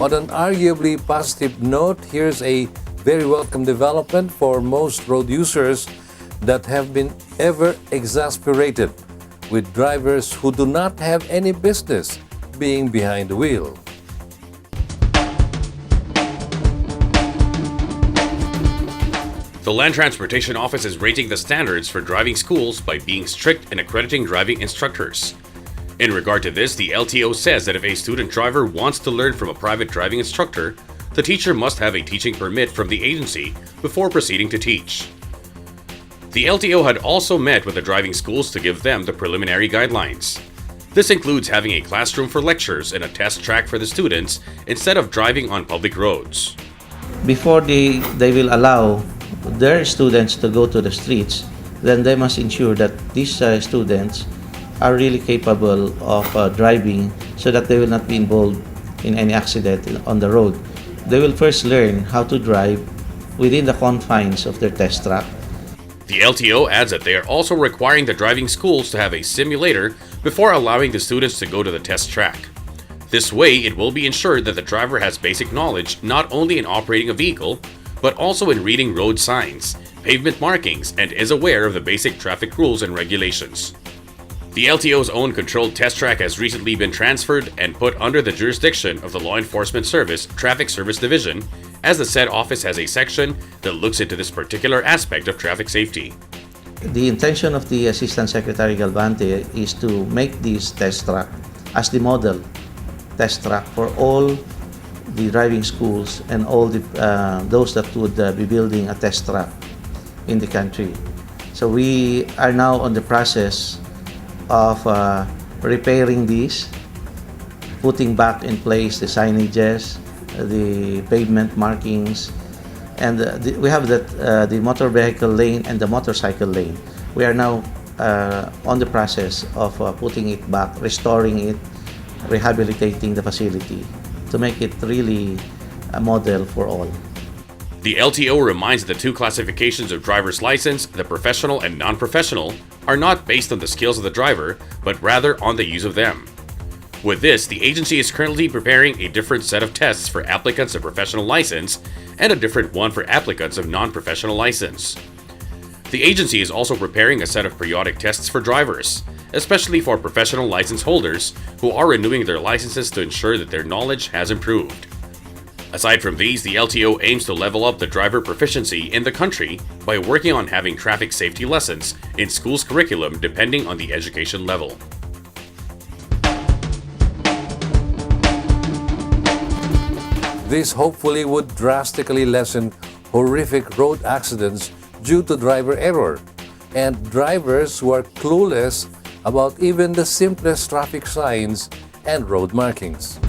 On an arguably positive note, here's a very welcome development for most road users that have been ever exasperated with drivers who do not have any business being behind the wheel. The Land Transportation Office is raising the standards for driving schools by being strict in accrediting driving instructors. In regard to this, the LTO says that if a student driver wants to learn from a private driving instructor, the teacher must have a teaching permit from the agency before proceeding to teach. The LTO had also met with the driving schools to give them the preliminary guidelines. This includes having a classroom for lectures and a test track for the students instead of driving on public roads. Before they will allow their students to go to the streets, then they must ensure that these students are really capable of driving so that they will not be involved in any accident on the road. They will first learn how to drive within the confines of their test track. The LTO adds that they are also requiring the driving schools to have a simulator before allowing the students to go to the test track. This way, it will be ensured that the driver has basic knowledge not only in operating a vehicle, but also in reading road signs, pavement markings, and is aware of the basic traffic rules and regulations. The LTO's own controlled test track has recently been transferred and put under the jurisdiction of the Law Enforcement Service Traffic Service Division, as the said office has a section that looks into this particular aspect of traffic safety. The intention of the Assistant Secretary Galvante is to make this test track as the model test track for all the driving schools and all those that would be building a test track in the country. So we are now on the process of repairing these, putting back in place the signages, the pavement markings, and we have the motor vehicle lane and the motorcycle lane. We are now on the process of putting it back, restoring it, rehabilitating the facility to make it really a model for all. The LTO reminds that the two classifications of driver's license, the professional and non-professional, are not based on the skills of the driver, but rather on the use of them. With this, the agency is currently preparing a different set of tests for applicants of professional license and a different one for applicants of non-professional license. The agency is also preparing a set of periodic tests for drivers, especially for professional license holders who are renewing their licenses to ensure that their knowledge has improved. Aside from these, the LTO aims to level up the driver proficiency in the country by working on having traffic safety lessons in schools' curriculum depending on the education level. This hopefully would drastically lessen horrific road accidents due to driver error and drivers who are clueless about even the simplest traffic signs and road markings.